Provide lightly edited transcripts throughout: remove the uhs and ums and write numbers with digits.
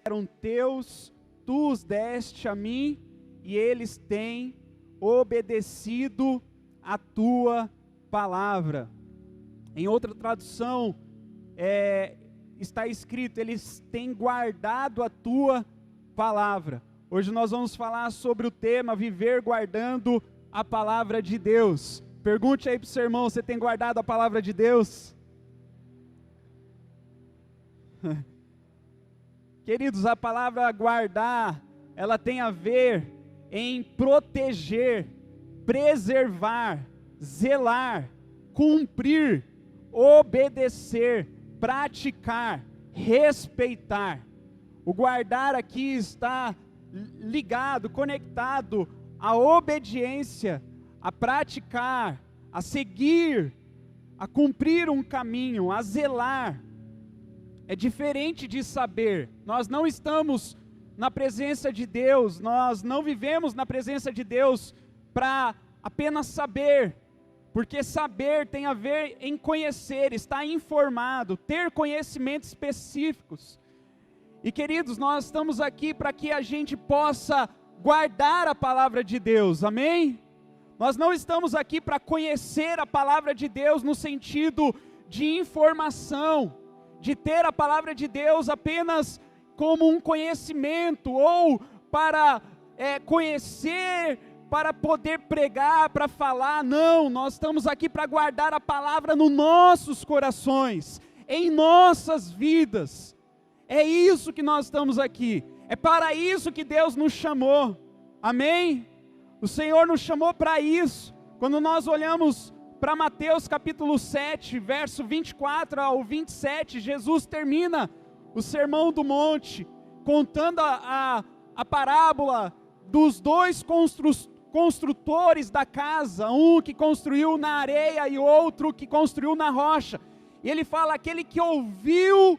eram teus, tu os deste a mim, e eles têm obedecido a tua palavra. Em outra tradução, está escrito, eles têm guardado a tua palavra. Hoje nós vamos falar sobre o tema, viver guardando a palavra de Deus. Pergunte aí para o seu irmão, você tem guardado a palavra de Deus? Queridos, a palavra guardar, ela tem a ver em proteger, preservar, zelar, cumprir, obedecer, praticar, respeitar. O guardar aqui está ligado, conectado à obediência, a praticar, a seguir, a cumprir um caminho, a zelar. É diferente de saber. Nós não estamos na presença de Deus, nós não vivemos na presença de Deus para apenas saber, porque saber tem a ver em conhecer, estar informado, ter conhecimentos específicos. E queridos, nós estamos aqui para que a gente possa guardar a palavra de Deus, amém? Nós não estamos aqui para conhecer a palavra de Deus no sentido de informação, de ter a palavra de Deus apenas como um conhecimento, ou para conhecer, para poder pregar, para falar. Não, nós estamos aqui para guardar a palavra nos nossos corações, em nossas vidas. É isso que nós estamos aqui, é para isso que Deus nos chamou, amém? O Senhor nos chamou para isso. Quando nós olhamos para Mateus capítulo 7, verso 24 ao 27, Jesus termina o Sermão do Monte, contando a parábola dos dois construtores da casa, um que construiu na areia e outro que construiu na rocha. E ele fala, aquele que ouviu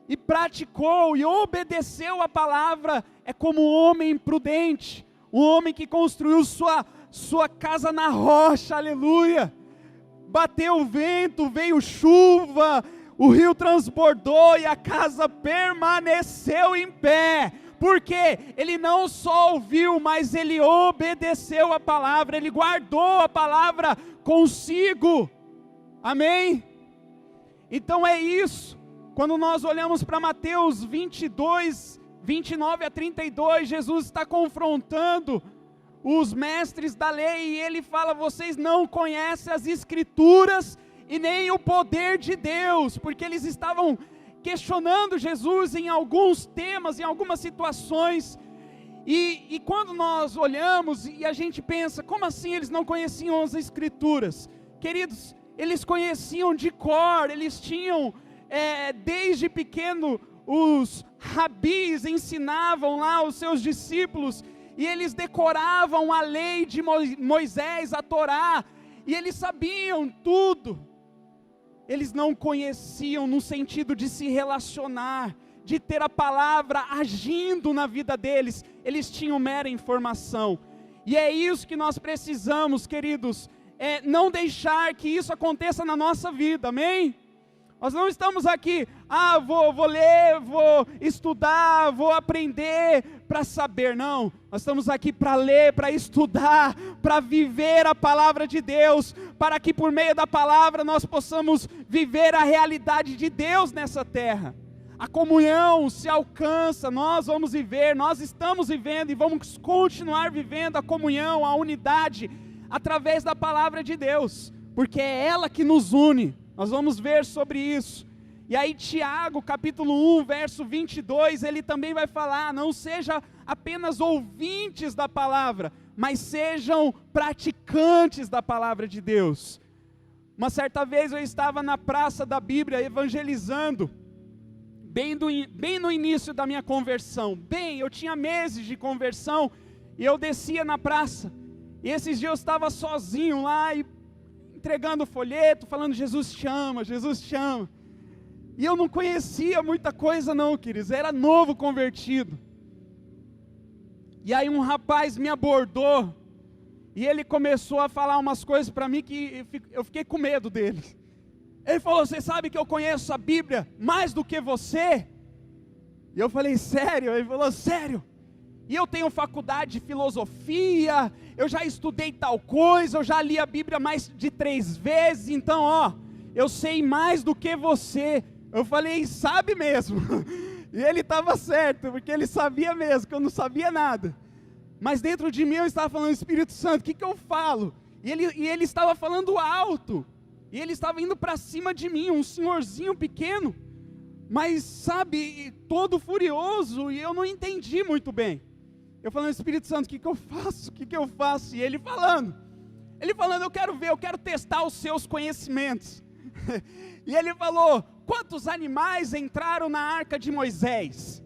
e praticou e obedeceu a palavra, é como um homem prudente, um homem que construiu sua casa na rocha, aleluia. Bateu o vento, veio chuva, o rio transbordou e a casa permaneceu em pé, porque ele não só ouviu, mas ele obedeceu a palavra, ele guardou a palavra consigo, amém? Então é isso, quando nós olhamos para Mateus 22, 29 a 32, Jesus está confrontando os mestres da lei, e ele fala, vocês não conhecem as escrituras e nem o poder de Deus, porque eles estavam questionando Jesus em alguns temas, em algumas situações, e quando nós olhamos e a gente pensa, como assim eles não conheciam as escrituras? Queridos, eles conheciam de cor, eles tinham, desde pequeno, os rabis ensinavam lá os seus discípulos, e eles decoravam a lei de Moisés, a Torá, e eles sabiam tudo. Eles não conheciam no sentido de se relacionar, de ter a palavra agindo na vida deles, eles tinham mera informação. E é isso que nós precisamos, queridos, não deixar que isso aconteça na nossa vida, amém? Nós não estamos aqui, vou ler, vou estudar, vou aprender para saber, não. Nós estamos aqui para ler, para estudar, para viver a palavra de Deus, para que por meio da palavra nós possamos viver a realidade de Deus nessa terra. A comunhão se alcança, nós vamos viver, nós estamos vivendo e vamos continuar vivendo a comunhão, a unidade, através da palavra de Deus, porque é ela que nos une. Nós vamos ver sobre isso. E aí Tiago, capítulo 1, verso 22, ele também vai falar, não seja apenas ouvintes da palavra, mas sejam praticantes da palavra de Deus. Uma certa vez eu estava na praça da Bíblia evangelizando, bem no início da minha conversão, eu tinha meses de conversão, e eu descia na praça, e esses dias eu estava sozinho lá, e entregando folheto, falando, Jesus te ama, Jesus te ama. E eu não conhecia muita coisa não, queridos, era novo convertido. E aí um rapaz me abordou, e ele começou a falar umas coisas para mim que eu fiquei com medo dele. Ele falou, você sabe que eu conheço a Bíblia mais do que você? E eu falei, sério? Ele falou, sério? E eu tenho faculdade de filosofia, eu já estudei tal coisa, eu já li a Bíblia mais de 3 vezes, então eu sei mais do que você. Eu falei, sabe mesmo? E ele estava certo, porque ele sabia mesmo, que eu não sabia nada. Mas dentro de mim eu estava falando, Espírito Santo, o que eu falo? E ele estava falando alto, e ele estava indo para cima de mim, um senhorzinho pequeno, mas sabe, todo furioso, e eu não entendi muito bem. Eu falando, Espírito Santo, o que eu faço? O que eu faço? E ele falando, eu quero ver, eu quero testar os seus conhecimentos. E ele falou, quantos animais entraram na arca de Moisés?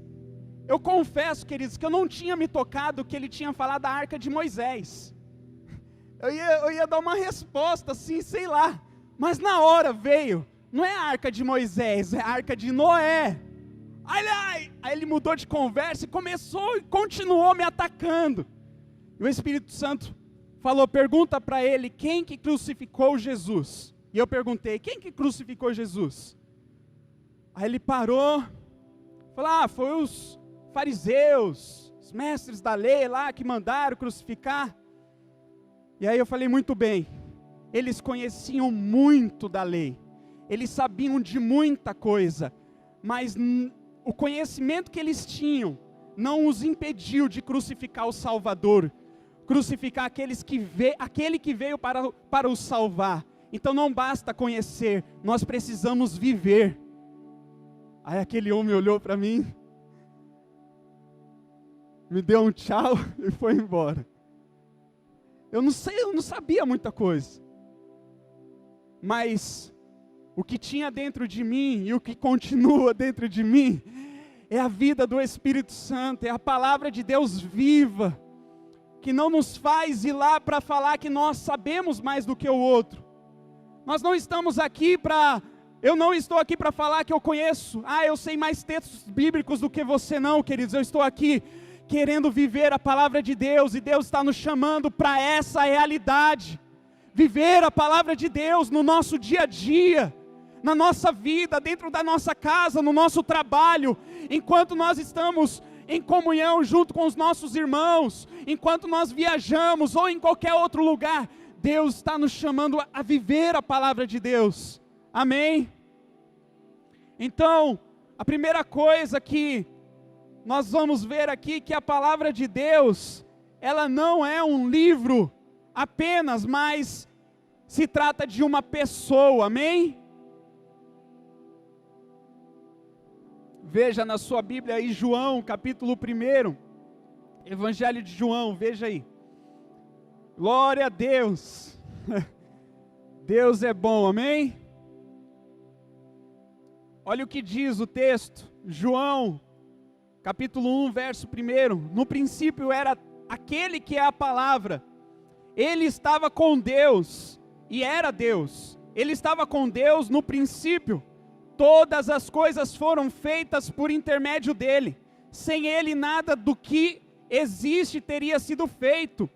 Eu confesso, queridos, que eu não tinha me tocado que ele tinha falado da arca de Moisés. Eu ia dar uma resposta assim, sei lá, mas na hora veio, não é a arca de Moisés, é a arca de Noé. Aí ele mudou de conversa e continuou me atacando. E o Espírito Santo falou, pergunta para ele, quem que crucificou Jesus? E eu perguntei, quem que crucificou Jesus? Aí ele parou, falou, foi os fariseus, os mestres da lei lá que mandaram crucificar. E aí eu falei, muito bem, eles conheciam muito da lei, eles sabiam de muita coisa, mas o conhecimento que eles tinham não os impediu de crucificar o Salvador, crucificar aquele que veio para os salvar. Então não basta conhecer, nós precisamos viver. Aí aquele homem olhou para mim, me deu um tchau e foi embora. Eu não sabia muita coisa, mas o que tinha dentro de mim e o que continua dentro de mim é a vida do Espírito Santo, é a palavra de Deus viva, que não nos faz ir lá para falar que nós sabemos mais do que o outro. Nós não estamos aqui eu não estou aqui para falar que eu conheço, eu sei mais textos bíblicos do que você não, queridos. Eu estou aqui querendo viver a palavra de Deus, e Deus está nos chamando para essa realidade, viver a palavra de Deus no nosso dia a dia, na nossa vida, dentro da nossa casa, no nosso trabalho, enquanto nós estamos em comunhão junto com os nossos irmãos, enquanto nós viajamos ou em qualquer outro lugar, Deus está nos chamando a viver a palavra de Deus, amém? Então, a primeira coisa que nós vamos ver aqui, que a palavra de Deus, ela não é um livro apenas, mas se trata de uma pessoa, amém? Veja na sua Bíblia aí, João, capítulo 1, Evangelho de João, veja aí. Glória a Deus, Deus é bom, amém? Olha o que diz o texto, João, capítulo 1, verso 1, no princípio era aquele que é a palavra, ele estava com Deus, e era Deus, ele estava com Deus no princípio, todas as coisas foram feitas por intermédio dele, sem ele nada do que existe teria sido feito,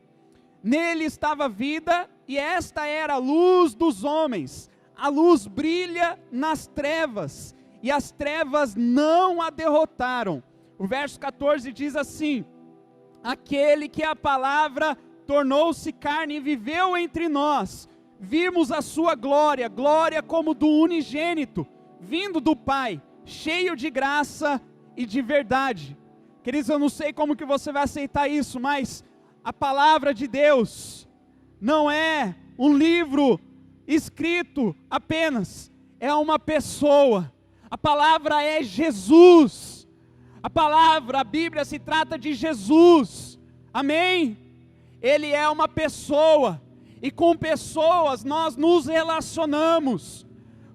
nele estava a vida, e esta era a luz dos homens, a luz brilha nas trevas, e as trevas não a derrotaram. O verso 14 diz assim, aquele que a palavra tornou-se carne e viveu entre nós, vimos a sua glória, glória como do unigênito, vindo do Pai, cheio de graça e de verdade. Queridos, eu não sei como que você vai aceitar isso, mas a palavra de Deus não é um livro escrito apenas, é uma pessoa. A palavra é Jesus. A Bíblia se trata de Jesus, amém? Ele é uma pessoa, e com pessoas nós nos relacionamos,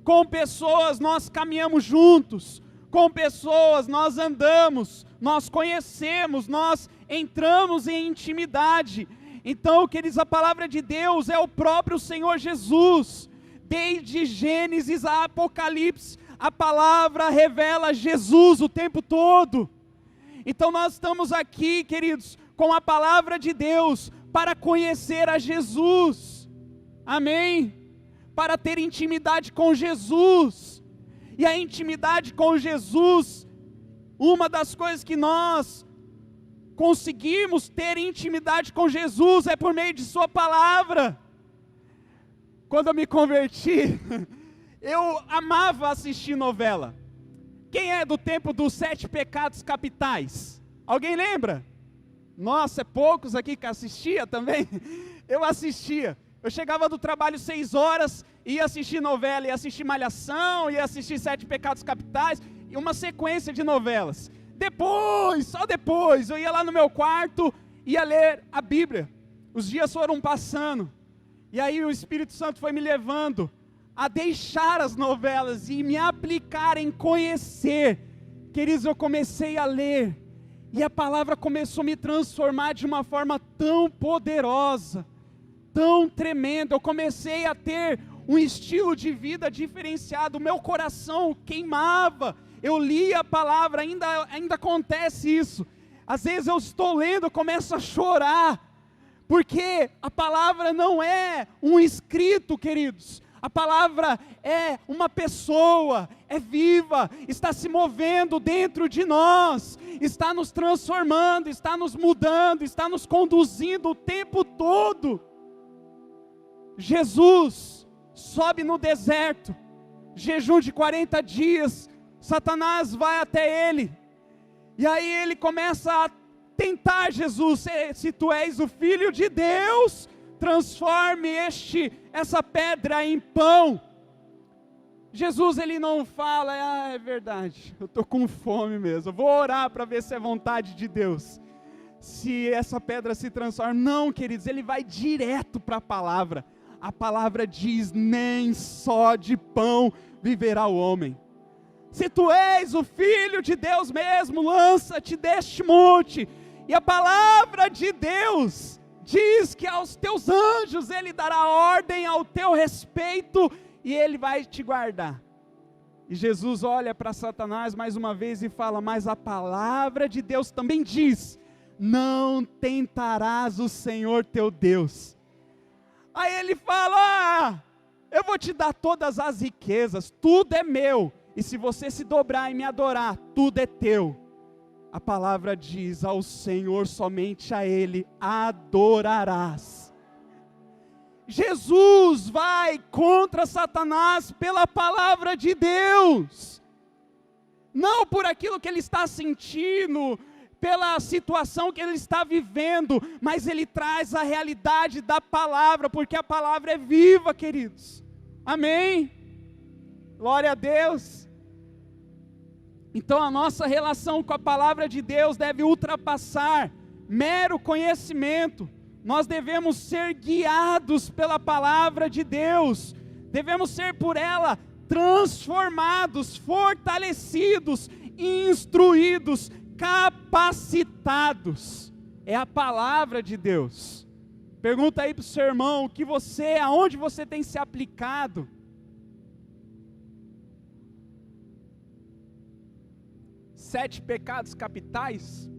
com pessoas nós caminhamos juntos, com pessoas nós andamos, nós conhecemos, nós entramos em intimidade. Então, queridos, a palavra de Deus é o próprio Senhor Jesus, desde Gênesis a Apocalipse, a palavra revela Jesus o tempo todo. Então nós estamos aqui, queridos, com a palavra de Deus, para conhecer a Jesus, amém? Para ter intimidade com Jesus, e a intimidade com Jesus, Uma das coisas que nós conseguimos ter intimidade com Jesus é por meio de sua palavra. Quando eu me converti, eu amava assistir novela. Quem é do tempo dos 7 pecados capitais? Alguém lembra? Nossa, é poucos aqui que assistia também. Eu assistia. Eu chegava do trabalho 6 horas, ia assistir novela, ia assistir Malhação, ia assistir 7 pecados capitais, e uma sequência de novelas. Depois, só depois, eu ia lá no meu quarto, ia ler a Bíblia. Os dias foram passando, e aí o Espírito Santo foi me levando a deixar as novelas e me aplicar em conhecer. Queridos, eu comecei a ler, e a palavra começou a me transformar de uma forma tão poderosa, tão tremenda. Eu comecei a ter um estilo de vida diferenciado, o meu coração queimava. Eu li a palavra, ainda acontece isso. Às vezes eu estou lendo, eu começo a chorar, porque a palavra não é um escrito, queridos. A palavra é uma pessoa, é viva, está se movendo dentro de nós, está nos transformando, está nos mudando, está nos conduzindo o tempo todo. Jesus sobe no deserto, jejum de 40 dias, Satanás vai até ele, e aí ele começa a tentar Jesus: se tu és o Filho de Deus, transforme essa pedra em pão. Jesus, ele não fala: é verdade, eu estou com fome mesmo, eu vou orar para ver se é vontade de Deus, se essa pedra se transforma. Não, queridos, ele vai direto para a palavra. A palavra diz: nem só de pão viverá o homem. Se tu és o Filho de Deus mesmo, lança-te deste monte. E a palavra de Deus diz que aos teus anjos ele dará ordem ao teu respeito, e ele vai te guardar. E Jesus olha para Satanás mais uma vez e fala: mas a palavra de Deus também diz: não tentarás o Senhor teu Deus. Aí ele fala: eu vou te dar todas as riquezas, tudo é meu, e se você se dobrar e me adorar, tudo é teu. A palavra diz: ao Senhor, somente a Ele adorarás. Jesus vai contra Satanás pela palavra de Deus, não por aquilo que ele está sentindo, pela situação que ele está vivendo, mas ele traz a realidade da palavra, porque a palavra é viva, queridos. Amém? Glória a Deus. Então a nossa relação com a palavra de Deus deve ultrapassar mero conhecimento. Nós devemos ser guiados pela palavra de Deus, devemos ser por ela transformados, fortalecidos, instruídos, capacitados. É a palavra de Deus. Pergunta aí para o seu irmão, aonde você tem se aplicado? Sete pecados capitais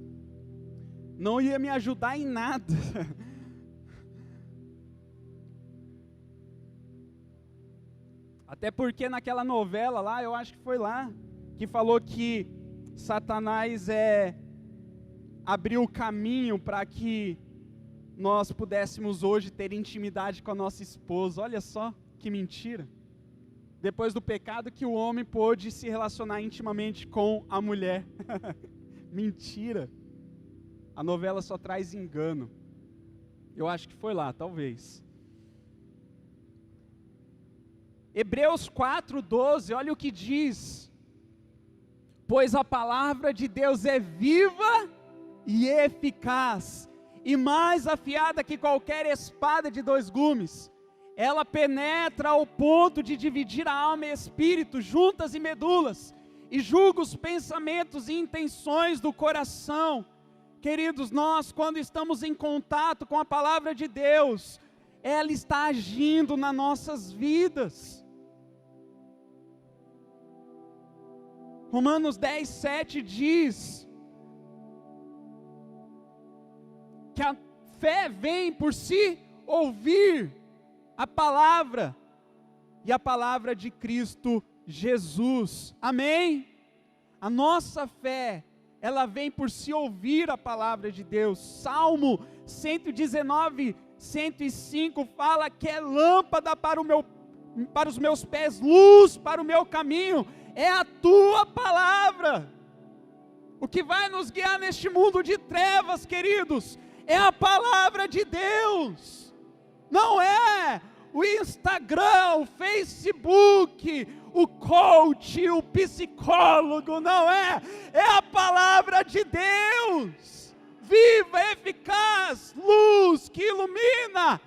não ia me ajudar em nada. Até porque naquela novela lá, eu acho que foi lá, que falou que Satanás abriu o caminho para que nós pudéssemos hoje ter intimidade com a nossa esposa. Olha só que mentira. Depois do pecado que o homem pôde se relacionar intimamente com a mulher. Mentira. A novela só traz engano. Eu acho que foi lá, talvez. Hebreus 4:12, olha o que diz: pois a palavra de Deus é viva e eficaz, e mais afiada que qualquer espada de 2 gumes. Ela penetra ao ponto de dividir a alma e espírito, juntas e medulas, e julga os pensamentos e intenções do coração. Queridos, nós quando estamos em contato com a palavra de Deus, ela está agindo nas nossas vidas. Romanos 10:7 diz que a fé vem por se ouvir a palavra, e a palavra de Cristo Jesus. Amém? A nossa fé ela vem por se ouvir a palavra de Deus. Salmo 119, 105 fala que é lâmpada para os meus pés, luz para o meu caminho, é a tua palavra. O que vai nos guiar neste mundo de trevas, queridos, é a palavra de Deus. Não é o Instagram, o Facebook, o coach, o psicólogo, não é. É a palavra de Deus, viva, eficaz, luz que ilumina.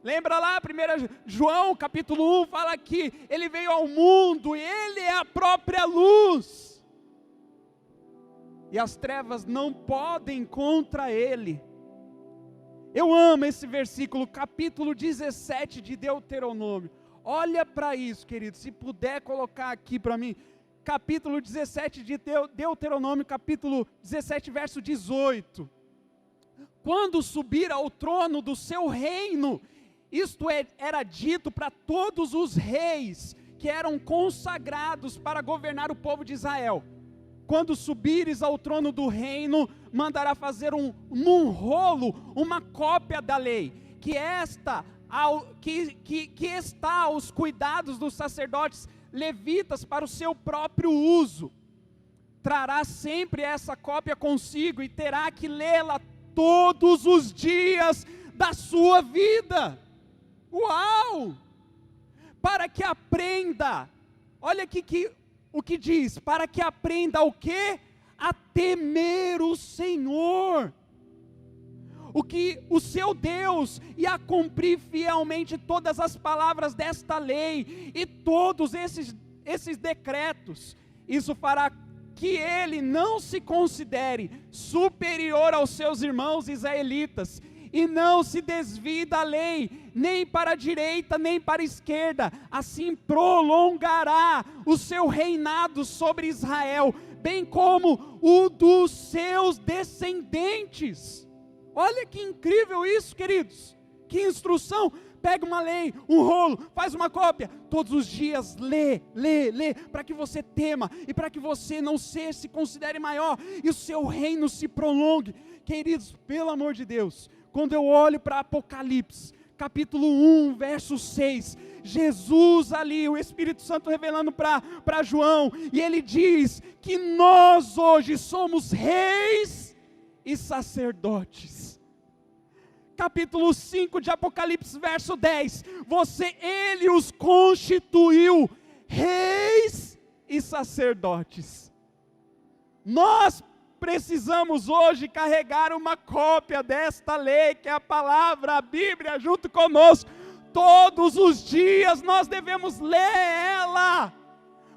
Lembra lá, 1 João capítulo 1, fala que ele veio ao mundo, e ele é a própria luz. E as trevas não podem contra ele. Eu amo esse versículo, capítulo 17 de Deuteronômio. Olha para isso, querido, se puder colocar aqui para mim. Capítulo 17 de Deuteronômio, capítulo 17, verso 18. Quando subir ao trono do seu reino, isto era dito para todos os reis que eram consagrados para governar o povo de Israel. Quando subires ao trono do reino, mandará fazer num rolo uma cópia da lei, que está aos cuidados dos sacerdotes levitas para o seu próprio uso. Trará sempre essa cópia consigo e terá que lê-la todos os dias da sua vida. Uau! Para que aprenda, olha aqui o que diz, para que aprenda o quê? A temer o Senhor, o seu Deus, e a cumprir fielmente todas as palavras desta lei, e todos esses decretos. Isso fará que ele não se considere superior aos seus irmãos israelitas, e não se desvie da lei, nem para a direita, nem para a esquerda. Assim prolongará o seu reinado sobre Israel, bem como o dos seus descendentes. Olha que incrível isso, queridos. Que instrução. Pega uma lei, um rolo, faz uma cópia, todos os dias lê, para que você tema, e para que você não se considere maior, e o seu reino se prolongue. Queridos, pelo amor de Deus, quando eu olho para Apocalipse, capítulo 1, verso 6, Jesus ali, o Espírito Santo revelando para João, e ele diz que nós hoje somos reis e sacerdotes. Capítulo 5 de Apocalipse, verso 10, ele os constituiu reis e sacerdotes. Nós precisamos hoje carregar uma cópia desta lei, que é a palavra, a Bíblia, junto conosco. Todos os dias nós devemos ler ela,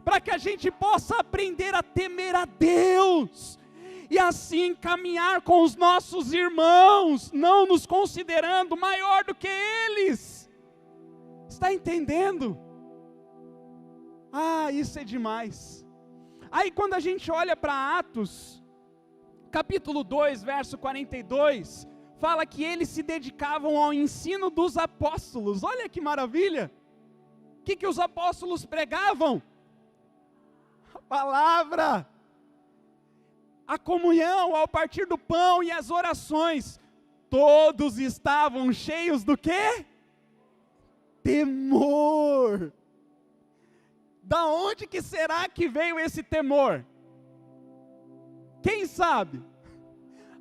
para que a gente possa aprender a temer a Deus, e assim caminhar com os nossos irmãos, não nos considerando maior do que eles. Está entendendo? Isso é demais. Aí quando a gente olha para Atos, capítulo 2, verso 42, fala que eles se dedicavam ao ensino dos apóstolos. Olha que maravilha. O que os apóstolos pregavam? A palavra, a comunhão, ao partir do pão e as orações. Todos estavam cheios do quê? Temor. Da onde que será que veio esse temor? Quem sabe?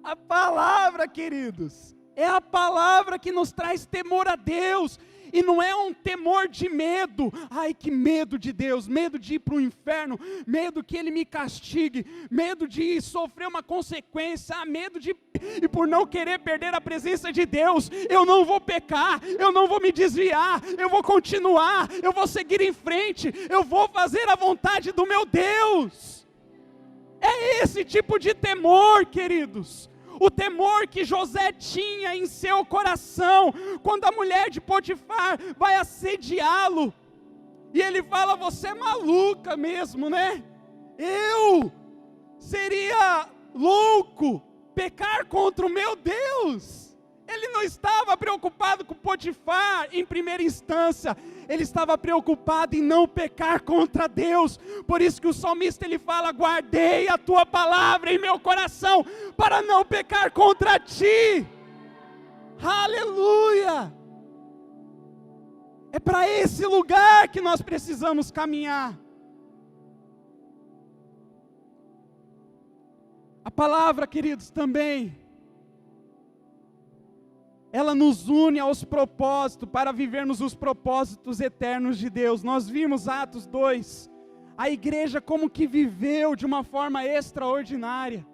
A palavra, queridos, é a palavra que nos traz temor a Deus, e não é um temor de medo. Que medo de Deus, medo de ir para o inferno, medo que Ele me castigue, medo de sofrer uma consequência, medo de, e por não querer perder a presença de Deus, eu não vou pecar, eu não vou me desviar, eu vou continuar, eu vou seguir em frente, eu vou fazer a vontade do meu Deus. É esse tipo de temor, queridos, o temor que José tinha em seu coração, quando a mulher de Potifar vai assediá-lo, e ele fala: você é maluca mesmo, né? Eu seria louco pecar contra o meu Deus? Ele não estava preocupado com Potifar em primeira instância, ele estava preocupado em não pecar contra Deus. Por isso que o salmista ele fala: guardei a tua palavra em meu coração, para não pecar contra ti. Aleluia! É para esse lugar que nós precisamos caminhar. A palavra, queridos, também ela nos une aos propósitos, para vivermos os propósitos eternos de Deus. Nós vimos Atos 2, a igreja como que viveu de uma forma extraordinária.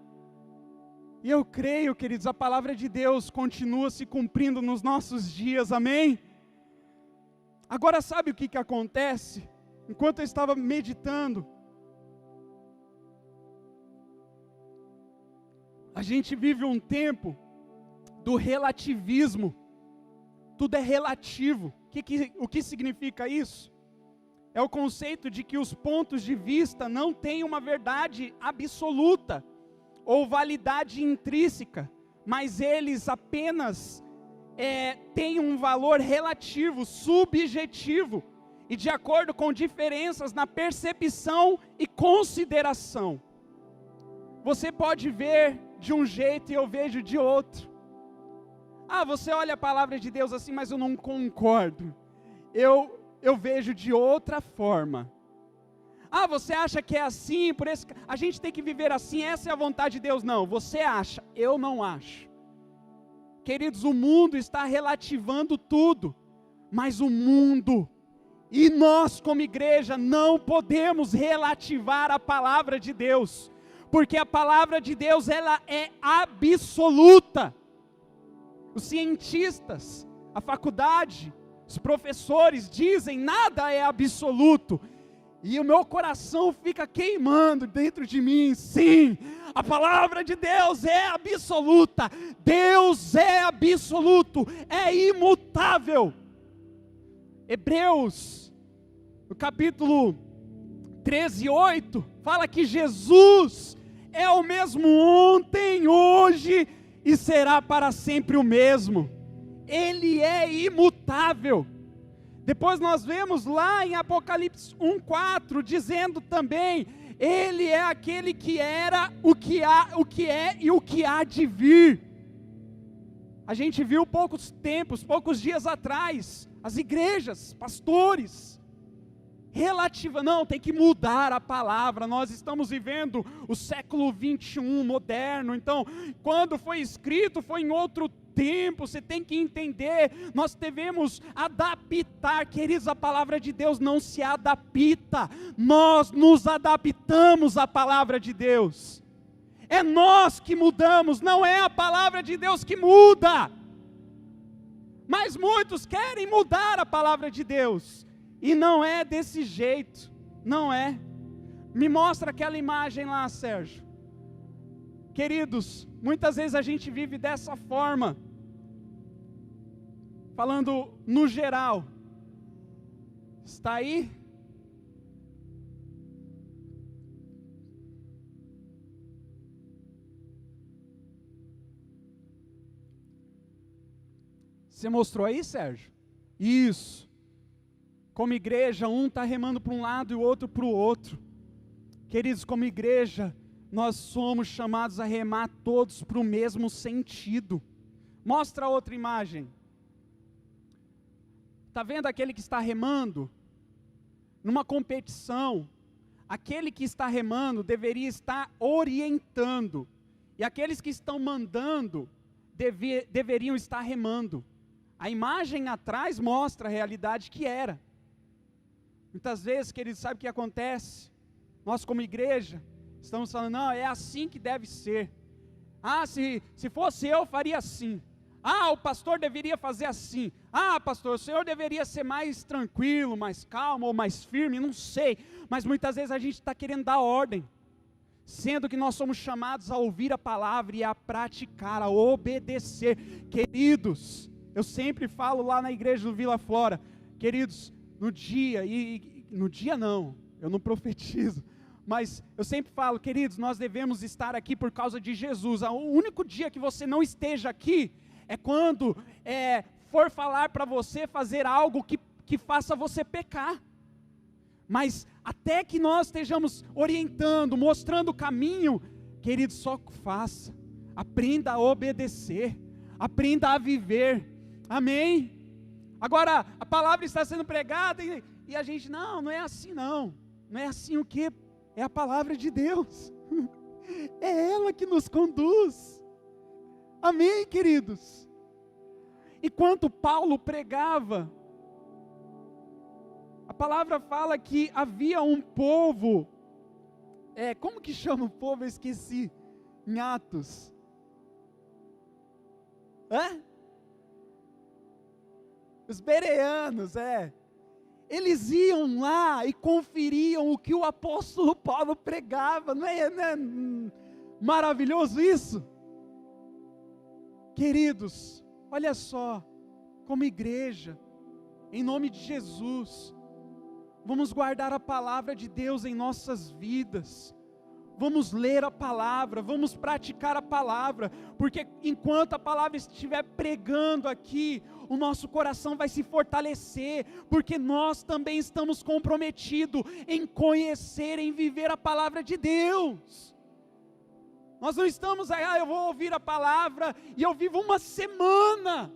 E eu creio, queridos, a palavra de Deus continua se cumprindo nos nossos dias, amém? Agora sabe o que acontece? Enquanto eu estava meditando, a gente vive um tempo do relativismo. Tudo é relativo. O que significa isso? É o conceito de que os pontos de vista não têm uma verdade absoluta ou validade intrínseca, mas eles apenas têm um valor relativo, subjetivo, e de acordo com diferenças na percepção e consideração. Você pode ver de um jeito e eu vejo de outro. Você olha a palavra de Deus assim, mas eu não concordo. Eu vejo de outra forma. Você acha que é assim, por esse, a gente tem que viver assim, essa é a vontade de Deus. Não, você acha, eu não acho. Queridos, o mundo está relativando tudo, mas o mundo, e nós como igreja, não podemos relativar a palavra de Deus, porque a palavra de Deus, ela é absoluta. Os cientistas, a faculdade, os professores dizem, nada é absoluto. E o meu coração fica queimando dentro de mim. Sim, a palavra de Deus é absoluta. Deus é absoluto, é imutável. Hebreus, no capítulo 13:8, fala que Jesus é o mesmo ontem, hoje e será para sempre o mesmo. Ele é imutável. Depois nós vemos lá em Apocalipse 1:4, dizendo também, Ele é aquele que era, o que é e o que há de vir. A gente viu poucos dias atrás, as igrejas, pastores, não, tem que mudar a palavra. Nós estamos vivendo o século 21 moderno, então, quando foi escrito, foi em outro tempo, você tem que entender, nós devemos adaptar. Queridos, a palavra de Deus não se adapta, nós nos adaptamos à palavra de Deus, é nós que mudamos, não é a palavra de Deus que muda, mas muitos querem mudar a palavra de Deus, e não é desse jeito, não é. Me mostra aquela imagem lá, Sérgio. Queridos, muitas vezes a gente vive dessa forma, falando no geral. Está aí? Você mostrou aí, Sérgio? Isso. Como igreja, um está remando para um lado e o outro para o outro. Queridos, como igreja, nós somos chamados a remar todos para o mesmo sentido. Mostra a outra imagem. Está vendo aquele que está remando? Numa competição, aquele que está remando deveria estar orientando. E aqueles que estão mandando deveriam estar remando. A imagem atrás mostra a realidade que era. Muitas vezes, queridos, sabe o que acontece? Nós como igreja, estamos falando, não, é assim que deve ser. Se fosse eu, faria assim. O pastor deveria fazer assim. Pastor, o senhor deveria ser mais tranquilo, mais calmo ou mais firme, não sei. Mas muitas vezes a gente está querendo dar ordem, sendo que nós somos chamados a ouvir a palavra e a praticar, a obedecer. Queridos, eu sempre falo lá na igreja do Vila Flora, queridos, no dia não, eu não profetizo, mas eu sempre falo, queridos, nós devemos estar aqui por causa de Jesus. O único dia que você não esteja aqui é quando for falar para você fazer algo que faça você pecar. Mas até que nós estejamos orientando, mostrando o caminho, querido, só faça. Aprenda a obedecer, aprenda a viver. Amém? Agora, a palavra está sendo pregada e a gente, não é assim não. Não é assim o quê? É a palavra de Deus. É ela que nos conduz. Amém, queridos? Enquanto Paulo pregava, a palavra fala que havia um povo, como que chama o povo? Eu esqueci, em Atos. Os bereanos, eles iam lá e conferiam o que o apóstolo Paulo pregava, não é maravilhoso isso? Queridos, olha só, como igreja, em nome de Jesus, vamos guardar a palavra de Deus em nossas vidas, vamos ler a palavra, vamos praticar a palavra, porque enquanto a palavra estiver pregando aqui, o nosso coração vai se fortalecer, porque nós também estamos comprometidos em conhecer, em viver a palavra de Deus. Nós não estamos aí, eu vou ouvir a palavra e eu vivo uma semana.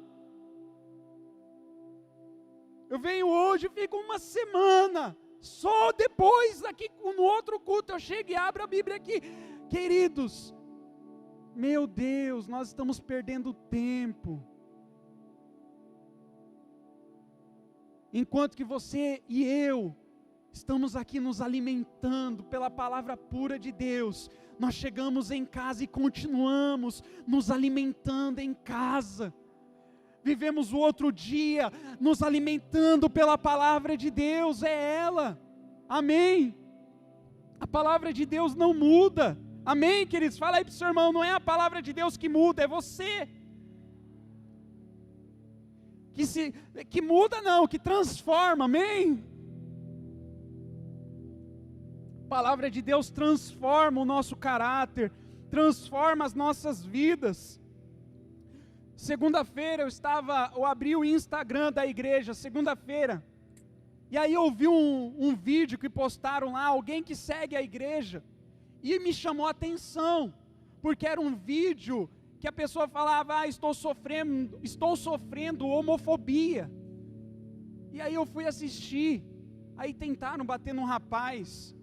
Eu venho hoje e fico uma semana. Só depois, aqui no outro culto, eu chego e abro a Bíblia aqui. Queridos, meu Deus, nós estamos perdendo tempo. Enquanto que você e eu estamos aqui nos alimentando pela palavra pura de Deus, nós chegamos em casa e continuamos nos alimentando em casa. Vivemos o outro dia nos alimentando pela palavra de Deus, é ela. Amém? A palavra de Deus não muda. Amém, queridos? Fala aí para o seu irmão, não é a palavra de Deus que muda, é você. Que muda não, que transforma, amém? A palavra de Deus transforma o nosso caráter, transforma as nossas vidas. Segunda-feira eu abri o Instagram da igreja, segunda-feira, e aí eu vi um vídeo que postaram lá, alguém que segue a igreja, e me chamou a atenção, porque era um vídeo que a pessoa falava, estou sofrendo homofobia, e aí eu fui assistir, aí tentaram bater num rapaz,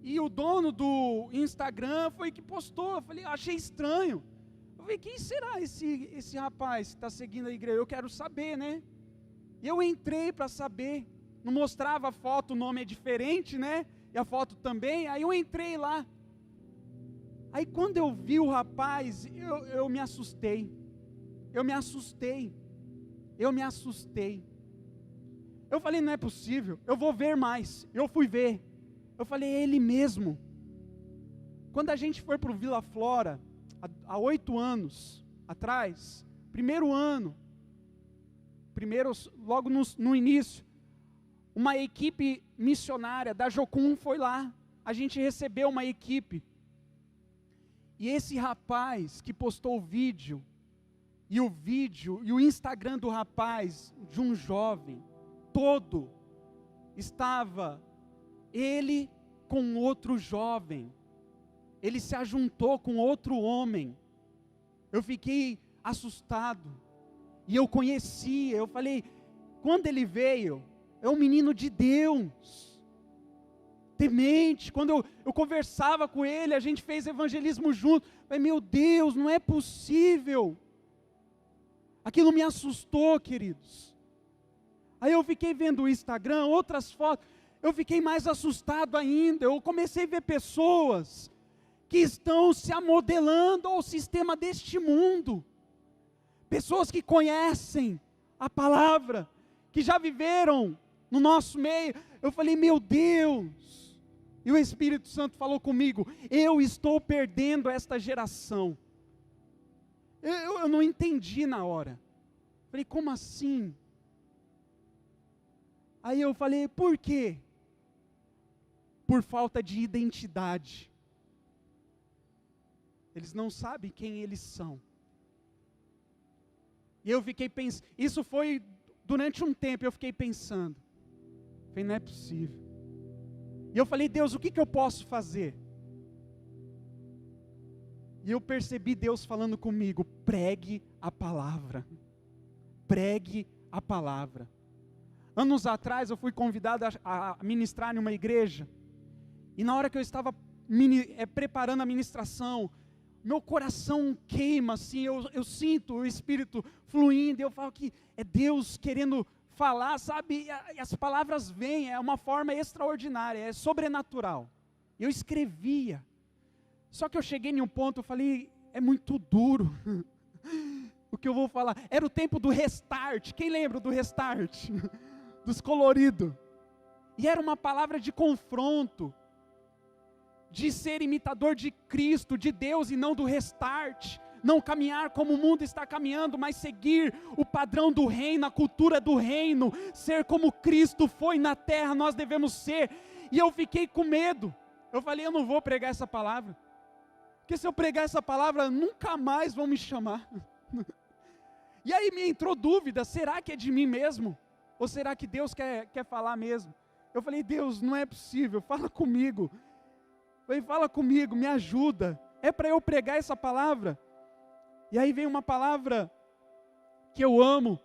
e o dono do Instagram foi que postou, eu falei, achei estranho, eu falei, quem será esse rapaz que está seguindo a igreja? Eu quero saber, né? E eu entrei para saber, não mostrava a foto, o nome é diferente, né? E a foto também, aí eu entrei lá. Aí quando eu vi o rapaz, eu me assustei. Eu me assustei. Eu falei, não é possível, eu vou ver mais. Eu fui ver. Eu falei, é ele mesmo. Quando a gente foi para o Vila Flora, há 8 anos atrás, logo no início, uma equipe missionária da Jocum foi lá, a gente recebeu uma equipe, e esse rapaz que postou o vídeo, e o Instagram do rapaz, de um jovem, todo, estava ele com outro jovem, ele se ajuntou com outro homem. Eu fiquei assustado, e eu conhecia, eu falei, quando ele veio, é um menino de Deus, temente. Quando eu conversava com ele, a gente fez evangelismo junto, eu falei, meu Deus, não é possível, aquilo me assustou, queridos. Aí eu fiquei vendo o Instagram, outras fotos, eu fiquei mais assustado ainda, eu comecei a ver pessoas que estão se amodelando ao sistema deste mundo, pessoas que conhecem a palavra, que já viveram no nosso meio. Eu falei, meu Deus, e o Espírito Santo falou comigo, eu estou perdendo esta geração. Eu não entendi na hora, falei, como assim? Aí eu falei, por quê? Por falta de identidade. Eles não sabem quem eles são. E eu fiquei pensando, isso foi durante um tempo, eu fiquei pensando. Falei, não é possível. E eu falei, Deus, o que eu posso fazer? E eu percebi Deus falando comigo, pregue a palavra. Pregue a palavra. Anos atrás eu fui convidado a ministrar em uma igreja. E na hora que eu estava preparando a ministração, meu coração queima, assim, eu sinto o Espírito fluindo, e eu falo que é Deus querendo falar, sabe, e as palavras vêm, é uma forma extraordinária, é sobrenatural. Eu escrevia, só que eu cheguei em um ponto, eu falei, é muito duro, o que eu vou falar, era o tempo do restart, quem lembra do restart, dos coloridos, e era uma palavra de confronto, de ser imitador de Cristo, de Deus e não do restart, não caminhar como o mundo está caminhando, mas seguir o padrão do reino, a cultura do reino, ser como Cristo foi na terra, nós devemos ser, e eu fiquei com medo, eu falei, eu não vou pregar essa palavra, porque se eu pregar essa palavra, nunca mais vão me chamar, e aí me entrou dúvida, será que é de mim mesmo? Ou será que Deus quer falar mesmo? Eu falei, Deus, não é possível, fala comigo, fala comigo, me ajuda, é para eu pregar essa palavra. E aí vem uma palavra que eu amo,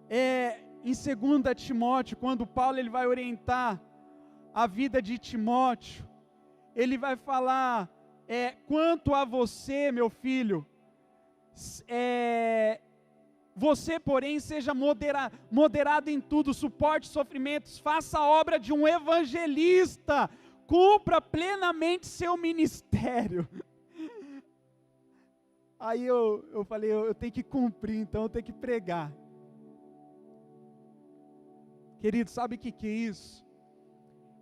em 2 Timóteo, quando Paulo ele vai orientar a vida de Timóteo, ele vai falar, quanto a você, meu filho, você, porém, seja moderado em tudo, suporte sofrimentos, faça a obra de um evangelista, cumpra plenamente seu ministério. Aí eu falei, eu tenho que cumprir, então eu tenho que pregar. Querido, sabe o que é isso?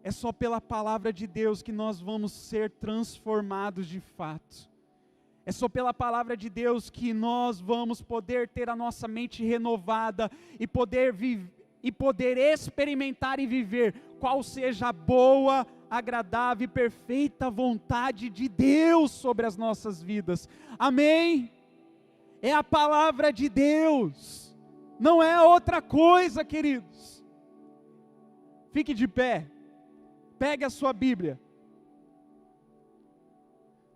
É só pela palavra de Deus que nós vamos ser transformados de fato. É só pela palavra de Deus que nós vamos poder ter a nossa mente renovada e poder experimentar e viver qual seja a boa, agradável e perfeita vontade de Deus sobre as nossas vidas. Amém? É a palavra de Deus, não é outra coisa, queridos. Fique de pé, pegue a sua Bíblia.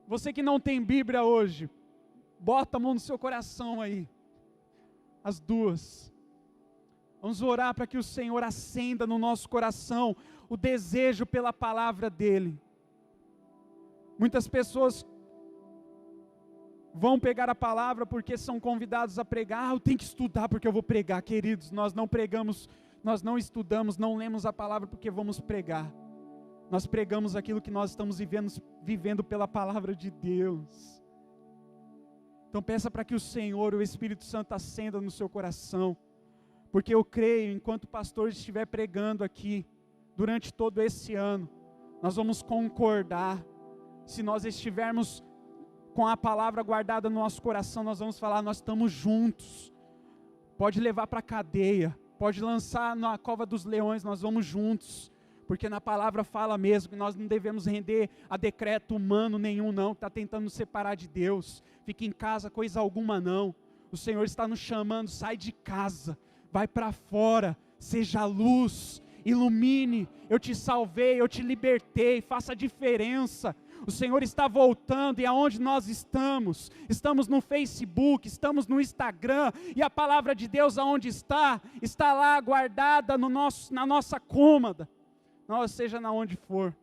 Você que não tem Bíblia hoje, bota a mão no seu coração aí, as duas. Vamos orar para que o Senhor acenda no nosso coração o desejo pela palavra dEle. Muitas pessoas vão pegar a palavra porque são convidados a pregar. Eu tenho que estudar porque eu vou pregar, queridos. Nós não pregamos, nós não estudamos, não lemos a palavra porque vamos pregar. Nós pregamos aquilo que nós estamos vivendo pela palavra de Deus. Então peça para que o Senhor, o Espírito Santo acenda no seu coração. Porque eu creio, enquanto o pastor estiver pregando aqui, durante todo esse ano, nós vamos concordar. Se nós estivermos com a palavra guardada no nosso coração, nós vamos falar, nós estamos juntos. Pode levar para a cadeia, pode lançar na cova dos leões, nós vamos juntos. Porque na palavra fala mesmo que nós não devemos render a decreto humano nenhum não, que está tentando nos separar de Deus. Fique em casa, coisa alguma não. O Senhor está nos chamando, sai de casa, vai para fora, seja luz, ilumine, eu te salvei, eu te libertei, faça a diferença. O Senhor está voltando, e aonde nós estamos? Estamos no Facebook, estamos no Instagram, e a palavra de Deus aonde está? Está lá guardada na nossa cômoda. Seja na onde for,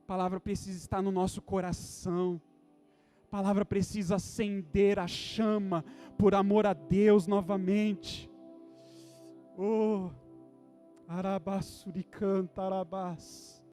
a palavra precisa estar no nosso coração, a palavra precisa acender a chama, por amor a Deus novamente. Oh, Arabassurican, Tarabás.